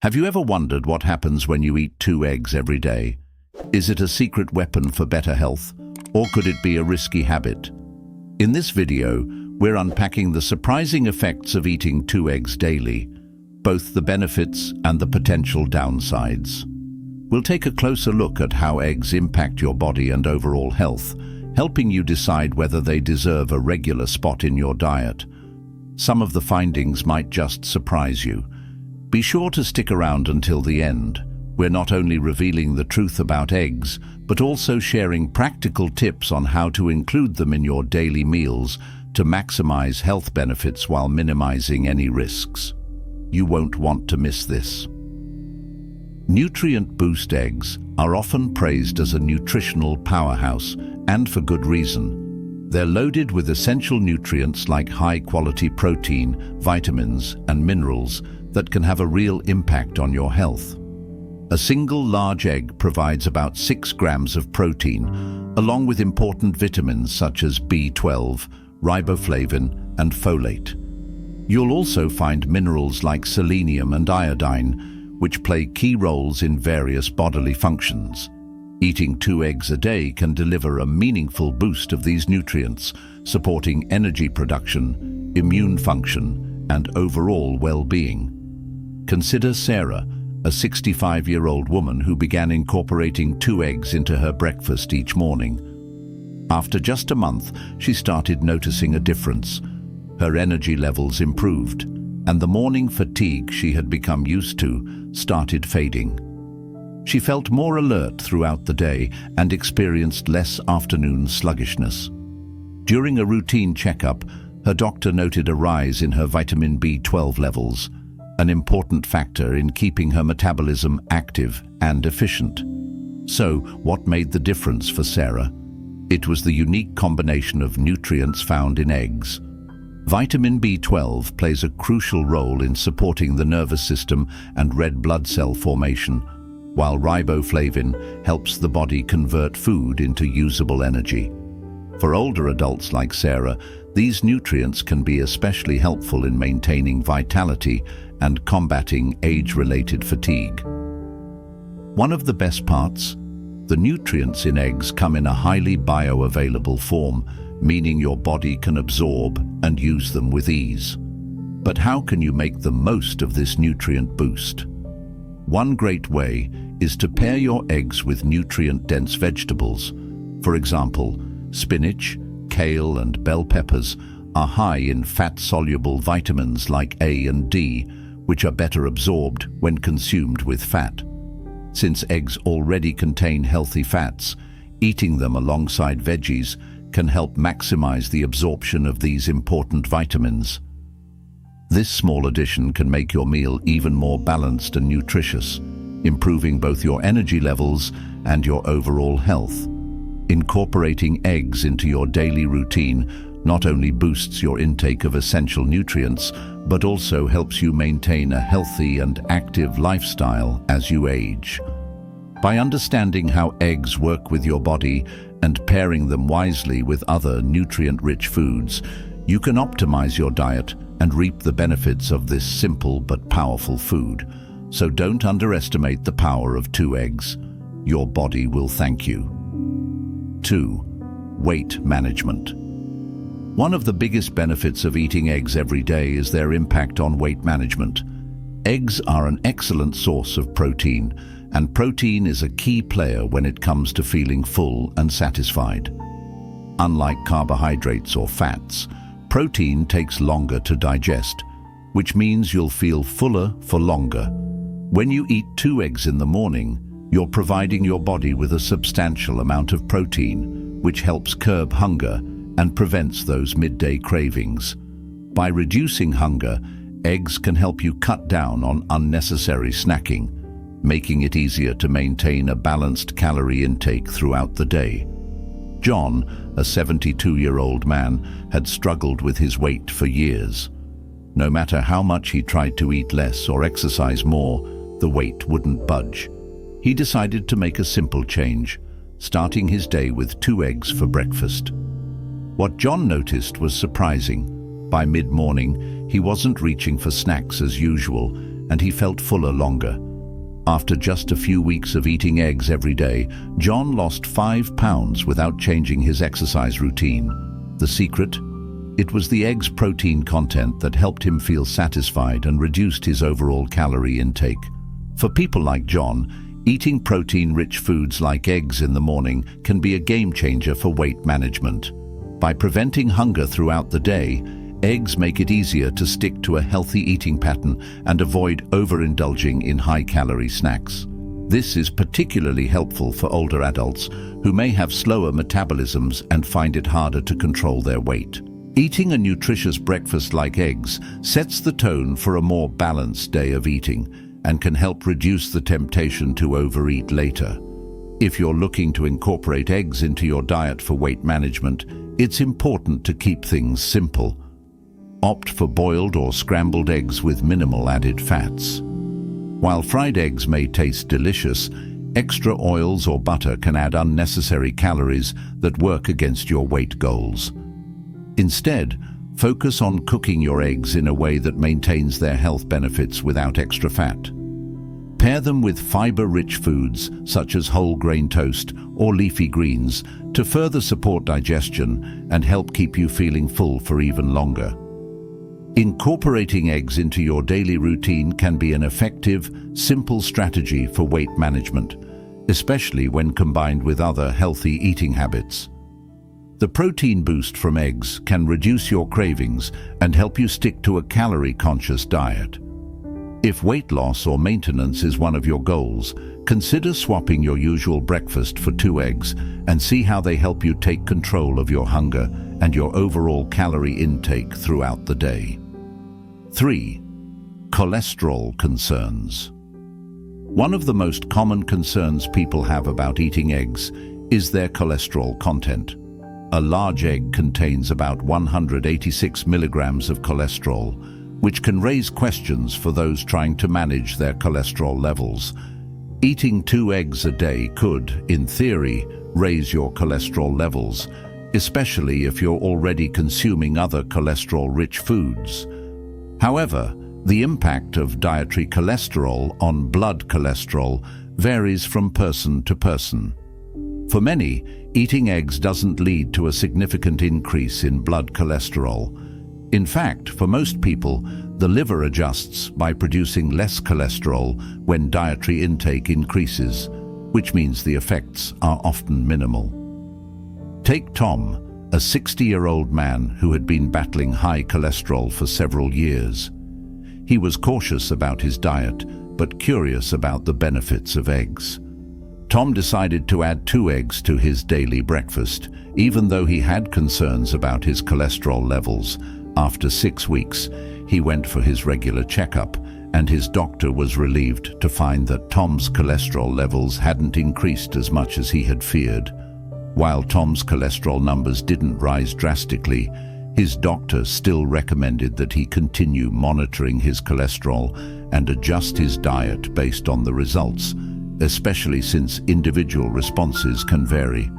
Have you ever wondered what happens when you eat 2 eggs every day? Is it a secret weapon for better health, or could it be a risky habit? In this video, we're unpacking the surprising effects of eating 2 eggs daily, both the benefits and the potential downsides. We'll take a closer look at how eggs impact your body and overall health, helping you decide whether they deserve a regular spot in your diet. Some of the findings might just surprise you. Be sure to stick around until the end. We're not only revealing the truth about eggs, but also sharing practical tips on how to include them in your daily meals to maximize health benefits while minimizing any risks. You won't want to miss this. Nutrient boost eggs are often praised as a nutritional powerhouse, and for good reason. They're loaded with essential nutrients like high-quality protein, vitamins, and minerals that can have a real impact on your health. A single large egg provides about 6 grams of protein, along with important vitamins such as B12, riboflavin, and folate. You'll also find minerals like selenium and iodine, which play key roles in various bodily functions. Eating 2 eggs a day can deliver a meaningful boost of these nutrients, supporting energy production, immune function, and overall well-being. Consider Sarah, a 65-year-old woman who began incorporating 2 eggs into her breakfast each morning. After just a month, she started noticing a difference. Her energy levels improved, and the morning fatigue she had become used to started fading. She felt more alert throughout the day and experienced less afternoon sluggishness. During a routine checkup, her doctor noted a rise in her vitamin B12 levels, an important factor in keeping her metabolism active and efficient. So, what made the difference for Sarah? It was the unique combination of nutrients found in eggs. Vitamin B12 plays a crucial role in supporting the nervous system and red blood cell formation, while riboflavin helps the body convert food into usable energy. For older adults like Sarah, these nutrients can be especially helpful in maintaining vitality and combating age-related fatigue. One of the best parts? The nutrients in eggs come in a highly bioavailable form, meaning your body can absorb and use them with ease. But how can you make the most of this nutrient boost? One great way is to pair your eggs with nutrient-dense vegetables. For example, spinach, kale, and bell peppers are high in fat-soluble vitamins like A and D, which are better absorbed when consumed with fat. Since eggs already contain healthy fats, eating them alongside veggies can help maximize the absorption of these important vitamins. This small addition can make your meal even more balanced and nutritious, improving both your energy levels and your overall health. Incorporating eggs into your daily routine not only boosts your intake of essential nutrients, but also helps you maintain a healthy and active lifestyle as you age. By understanding how eggs work with your body and pairing them wisely with other nutrient-rich foods, you can optimize your diet and reap the benefits of this simple but powerful food. So don't underestimate the power of 2 eggs. Your body will thank you. 2. Weight management. One of the biggest benefits of eating eggs every day is their impact on weight management. Eggs are an excellent source of protein, and protein is a key player when it comes to feeling full and satisfied. Unlike carbohydrates or fats, protein takes longer to digest, which means you'll feel fuller for longer. When you eat 2 eggs in the morning, you're providing your body with a substantial amount of protein, which helps curb hunger and prevents those midday cravings. By reducing hunger, eggs can help you cut down on unnecessary snacking, making it easier to maintain a balanced calorie intake throughout the day. John, a 72-year-old man, had struggled with his weight for years. No matter how much he tried to eat less or exercise more, the weight wouldn't budge. He decided to make a simple change, starting his day with 2 eggs for breakfast. What John noticed was surprising. By mid-morning, he wasn't reaching for snacks as usual, and he felt fuller longer. After just a few weeks of eating eggs every day, John lost 5 pounds without changing his exercise routine. The secret? It was the egg's protein content that helped him feel satisfied and reduced his overall calorie intake. For people like John, eating protein-rich foods like eggs in the morning can be a game changer for weight management. By preventing hunger throughout the day, eggs make it easier to stick to a healthy eating pattern and avoid overindulging in high-calorie snacks. This is particularly helpful for older adults who may have slower metabolisms and find it harder to control their weight. Eating a nutritious breakfast like eggs sets the tone for a more balanced day of eating and can help reduce the temptation to overeat later. If you're looking to incorporate eggs into your diet for weight management, it's important to keep things simple. Opt for boiled or scrambled eggs with minimal added fats. While fried eggs may taste delicious, extra oils or butter can add unnecessary calories that work against your weight goals. Instead, focus on cooking your eggs in a way that maintains their health benefits without extra fat. Pair them with fiber-rich foods such as whole grain toast or leafy greens to further support digestion and help keep you feeling full for even longer. Incorporating eggs into your daily routine can be an effective, simple strategy for weight management, especially when combined with other healthy eating habits. The protein boost from eggs can reduce your cravings and help you stick to a calorie-conscious diet. If weight loss or maintenance is one of your goals, consider swapping your usual breakfast for 2 eggs and see how they help you take control of your hunger and your overall calorie intake throughout the day. 3. Cholesterol concerns. One of the most common concerns people have about eating eggs is their cholesterol content. A large egg contains about 186 milligrams of cholesterol, which can raise questions for those trying to manage their cholesterol levels. Eating 2 eggs a day could, in theory, raise your cholesterol levels, especially if you're already consuming other cholesterol-rich foods. However, the impact of dietary cholesterol on blood cholesterol varies from person to person. For many, eating eggs doesn't lead to a significant increase in blood cholesterol. In fact, for most people, the liver adjusts by producing less cholesterol when dietary intake increases, which means the effects are often minimal. Take Tom, a 60-year-old man who had been battling high cholesterol for several years. He was cautious about his diet, but curious about the benefits of eggs. Tom decided to add 2 eggs to his daily breakfast, even though he had concerns about his cholesterol levels. After 6 weeks, he went for his regular checkup, and his doctor was relieved to find that Tom's cholesterol levels hadn't increased as much as he had feared. While Tom's cholesterol numbers didn't rise drastically, his doctor still recommended that he continue monitoring his cholesterol and adjust his diet based on the results, especially since individual responses can vary.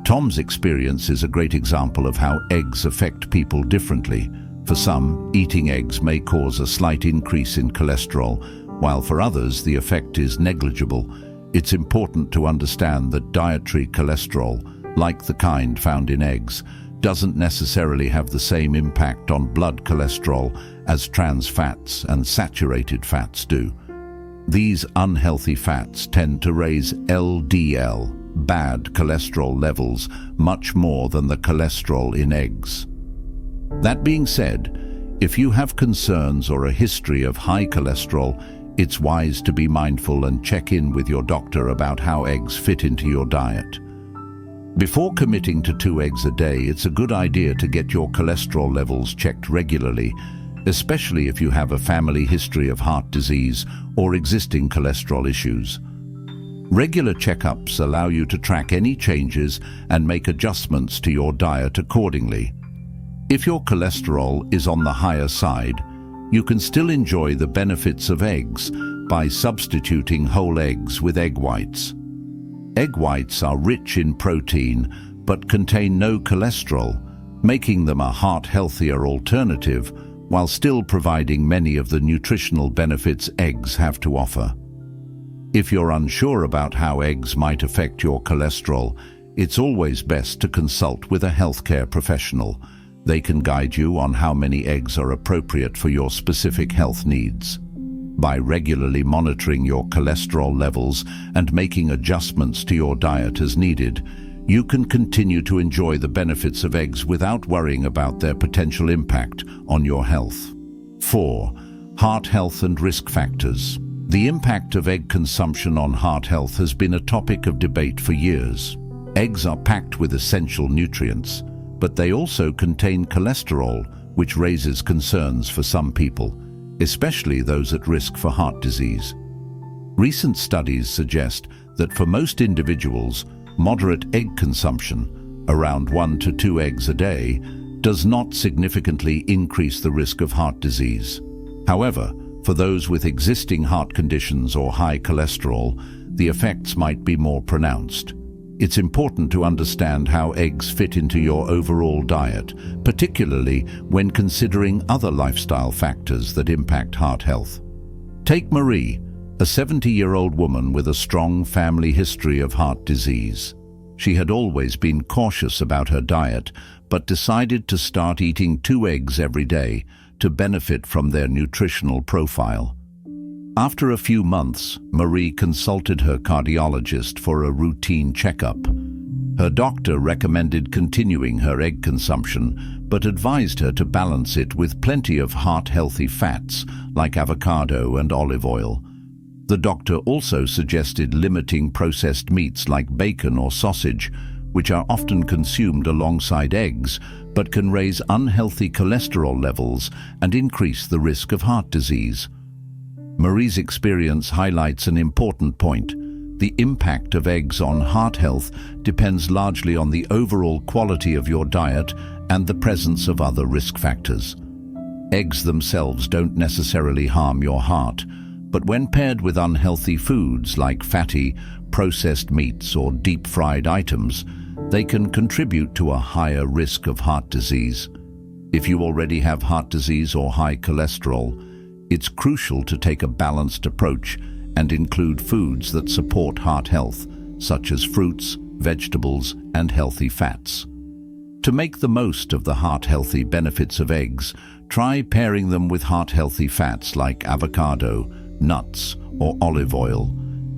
Tom's experience is a great example of how eggs affect people differently. For some, eating eggs may cause a slight increase in cholesterol, while for others the effect is negligible. It's important to understand that dietary cholesterol, like the kind found in eggs, doesn't necessarily have the same impact on blood cholesterol as trans fats and saturated fats do. These unhealthy fats tend to raise LDL, bad cholesterol levels, much more than the cholesterol in eggs. That being said, if you have concerns or a history of high cholesterol, it's wise to be mindful and check in with your doctor about how eggs fit into your diet. Before committing to 2 eggs a day, it's a good idea to get your cholesterol levels checked regularly, especially if you have a family history of heart disease or existing cholesterol issues. Regular checkups allow you to track any changes and make adjustments to your diet accordingly. If your cholesterol is on the higher side, you can still enjoy the benefits of eggs by substituting whole eggs with egg whites. Egg whites are rich in protein but contain no cholesterol, making them a heart-healthier alternative while still providing many of the nutritional benefits eggs have to offer. If you're unsure about how eggs might affect your cholesterol, it's always best to consult with a healthcare professional. They can guide you on how many eggs are appropriate for your specific health needs. By regularly monitoring your cholesterol levels and making adjustments to your diet as needed, you can continue to enjoy the benefits of eggs without worrying about their potential impact on your health. 4. Heart health and risk factors. The impact of egg consumption on heart health has been a topic of debate for years. Eggs are packed with essential nutrients, but they also contain cholesterol, which raises concerns for some people, especially those at risk for heart disease. Recent studies suggest that for most individuals, moderate egg consumption, around 1 to 2 eggs a day, does not significantly increase the risk of heart disease. However, for those with existing heart conditions or high cholesterol, the effects might be more pronounced. It's important to understand how eggs fit into your overall diet, particularly when considering other lifestyle factors that impact heart health. Take Marie, a 70-year-old woman with a strong family history of heart disease. She had always been cautious about her diet, but decided to start eating 2 eggs every day to benefit from their nutritional profile. After a few months, Marie consulted her cardiologist for a routine checkup. Her doctor recommended continuing her egg consumption, but advised her to balance it with plenty of heart-healthy fats like avocado and olive oil. The doctor also suggested limiting processed meats like bacon or sausage, which are often consumed alongside eggs, but can raise unhealthy cholesterol levels and increase the risk of heart disease. Marie's experience highlights an important point. The impact of eggs on heart health depends largely on the overall quality of your diet and the presence of other risk factors. Eggs themselves don't necessarily harm your heart, but when paired with unhealthy foods like fatty, processed meats or deep-fried items, they can contribute to a higher risk of heart disease. If you already have heart disease or high cholesterol, it's crucial to take a balanced approach and include foods that support heart health, such as fruits, vegetables, and healthy fats. To make the most of the heart-healthy benefits of eggs, try pairing them with heart-healthy fats like avocado, nuts, or olive oil.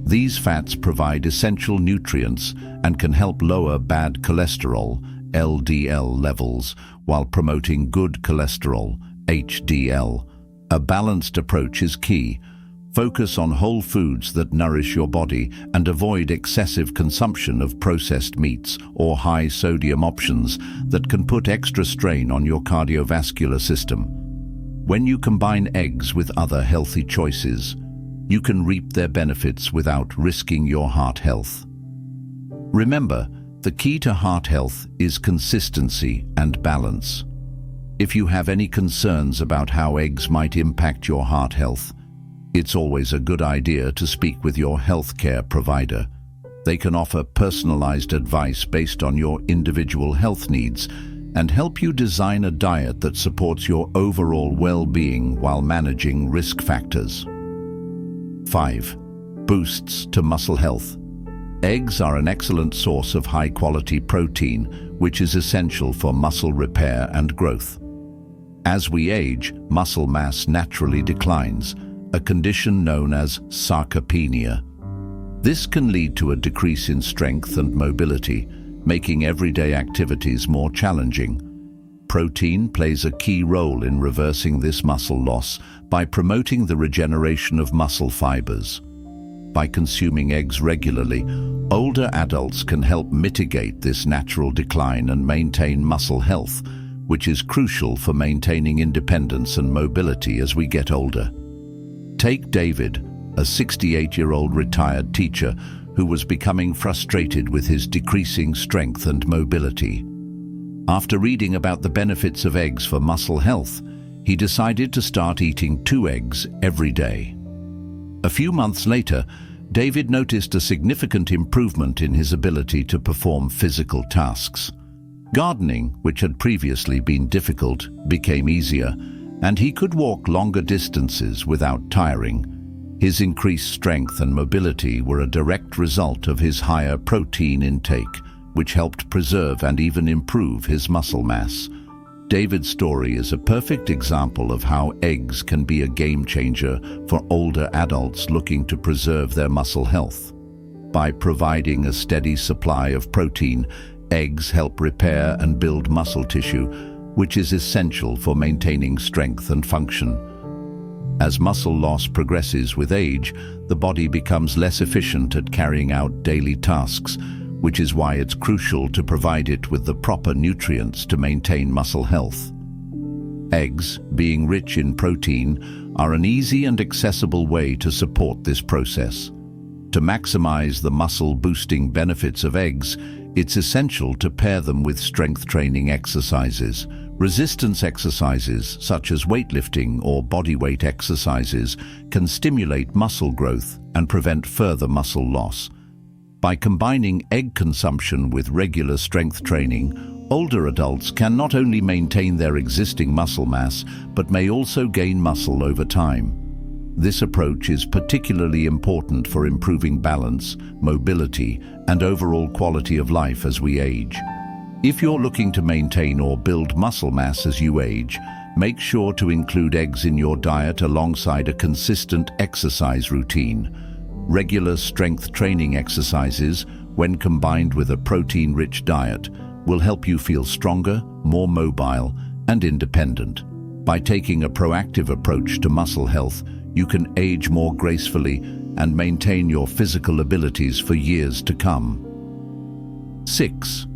These fats provide essential nutrients and can help lower bad cholesterol, LDL levels, while promoting good cholesterol, HDL. A balanced approach is key. Focus on whole foods that nourish your body and avoid excessive consumption of processed meats or high-sodium options that can put extra strain on your cardiovascular system. When you combine eggs with other healthy choices, you can reap their benefits without risking your heart health. Remember, the key to heart health is consistency and balance. If you have any concerns about how eggs might impact your heart health, it's always a good idea to speak with your healthcare provider. They can offer personalized advice based on your individual health needs and help you design a diet that supports your overall well-being while managing risk factors. 5. Boosts to muscle health. Eggs are an excellent source of high-quality protein, which is essential for muscle repair and growth. As we age, muscle mass naturally declines, a condition known as sarcopenia. This can lead to a decrease in strength and mobility, making everyday activities more challenging. Protein plays a key role in reversing this muscle loss by promoting the regeneration of muscle fibers. By consuming eggs regularly, older adults can help mitigate this natural decline and maintain muscle health, which is crucial for maintaining independence and mobility as we get older. Take David, a 68-year-old retired teacher who was becoming frustrated with his decreasing strength and mobility. After reading about the benefits of eggs for muscle health, he decided to start eating 2 eggs every day. A few months later, David noticed a significant improvement in his ability to perform physical tasks. Gardening, which had previously been difficult, became easier, and he could walk longer distances without tiring. His increased strength and mobility were a direct result of his higher protein intake, which helped preserve and even improve his muscle mass. David's story is a perfect example of how eggs can be a game changer for older adults looking to preserve their muscle health. By providing a steady supply of protein, eggs help repair and build muscle tissue, which is essential for maintaining strength and function. As muscle loss progresses with age, the body becomes less efficient at carrying out daily tasks, which is why it's crucial to provide it with the proper nutrients to maintain muscle health. Eggs, being rich in protein, are an easy and accessible way to support this process. To maximize the muscle-boosting benefits of eggs, it's essential to pair them with strength training exercises. Resistance exercises, such as weightlifting or bodyweight exercises, can stimulate muscle growth and prevent further muscle loss. By combining egg consumption with regular strength training, older adults can not only maintain their existing muscle mass, but may also gain muscle over time. This approach is particularly important for improving balance, mobility, and overall quality of life as we age. If you're looking to maintain or build muscle mass as you age, make sure to include eggs in your diet alongside a consistent exercise routine. Regular strength training exercises, when combined with a protein-rich diet, will help you feel stronger, more mobile, and independent. By taking a proactive approach to muscle health, you can age more gracefully and maintain your physical abilities for years to come. 6.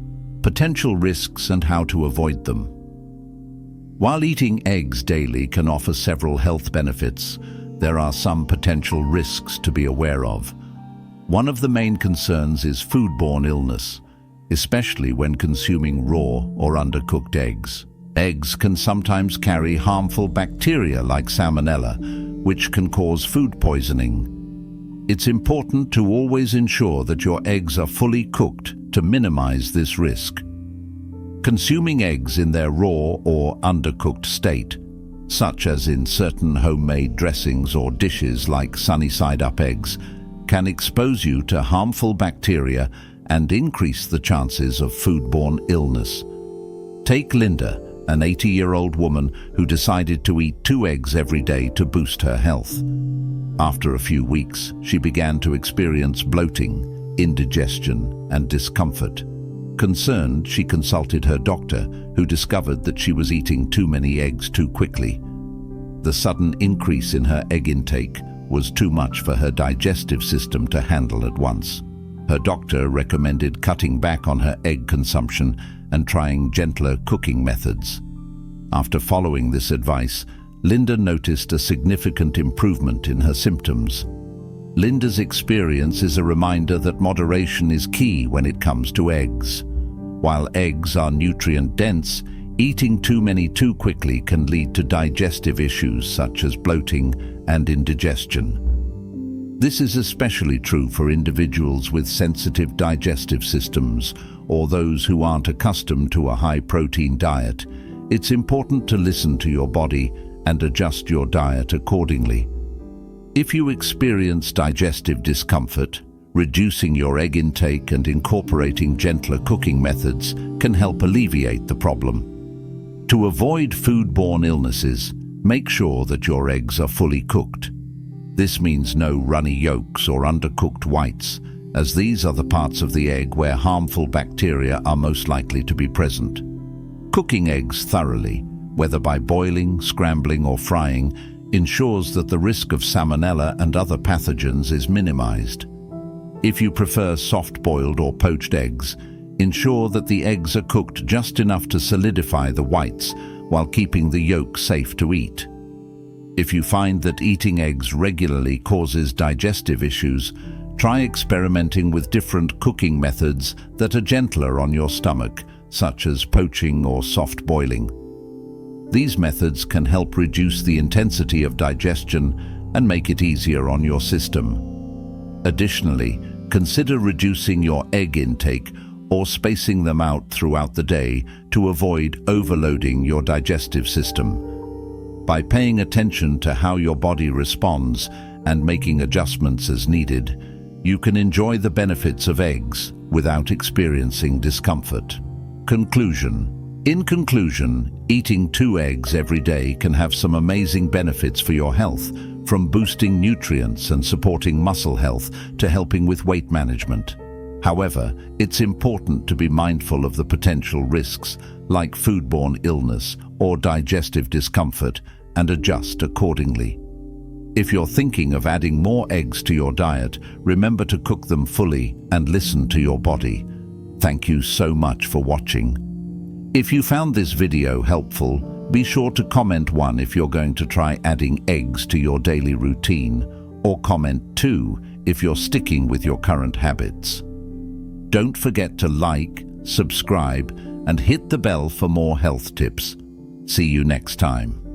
Potential risks and how to avoid them. While eating eggs daily can offer several health benefits, there are some potential risks to be aware of. One of the main concerns is foodborne illness, especially when consuming raw or undercooked eggs. Eggs can sometimes carry harmful bacteria like salmonella, which can cause food poisoning. It's important to always ensure that your eggs are fully cooked to minimize this risk. Consuming eggs in their raw or undercooked state, such as in certain homemade dressings or dishes like sunny-side-up eggs, can expose you to harmful bacteria and increase the chances of foodborne illness. Take Linda, an 80-year-old woman who decided to eat 2 eggs every day to boost her health. After a few weeks, she began to experience bloating, indigestion, and discomfort. Concerned, she consulted her doctor, who discovered that she was eating too many eggs too quickly. The sudden increase in her egg intake was too much for her digestive system to handle at once. Her doctor recommended cutting back on her egg consumption and trying gentler cooking methods. After following this advice, Linda noticed a significant improvement in her symptoms. Linda's experience is a reminder that moderation is key when it comes to eggs. While eggs are nutrient-dense, eating too many too quickly can lead to digestive issues such as bloating and indigestion. This is especially true for individuals with sensitive digestive systems or those who aren't accustomed to a high-protein diet. It's important to listen to your body and adjust your diet accordingly. If you experience digestive discomfort, reducing your egg intake and incorporating gentler cooking methods can help alleviate the problem. To avoid foodborne illnesses, make sure that your eggs are fully cooked. This means no runny yolks or undercooked whites, as these are the parts of the egg where harmful bacteria are most likely to be present. Cooking eggs thoroughly, whether by boiling, scrambling, or frying, ensures that the risk of salmonella and other pathogens is minimized. If you prefer soft-boiled or poached eggs, ensure that the eggs are cooked just enough to solidify the whites while keeping the yolk safe to eat. If you find that eating eggs regularly causes digestive issues, try experimenting with different cooking methods that are gentler on your stomach, such as poaching or soft boiling. These methods can help reduce the intensity of digestion and make it easier on your system. Additionally, consider reducing your egg intake or spacing them out throughout the day to avoid overloading your digestive system. By paying attention to how your body responds and making adjustments as needed, you can enjoy the benefits of eggs without experiencing discomfort. Conclusion. In conclusion, eating 2 eggs every day can have some amazing benefits for your health, from boosting nutrients and supporting muscle health to helping with weight management. However, it's important to be mindful of the potential risks, like foodborne illness or digestive discomfort, and adjust accordingly. If you're thinking of adding more eggs to your diet, remember to cook them fully and listen to your body. Thank you so much for watching. If you found this video helpful, be sure to comment 1 if you're going to try adding eggs to your daily routine, or comment 2 if you're sticking with your current habits. Don't forget to like, subscribe, and hit the bell for more health tips. See you next time.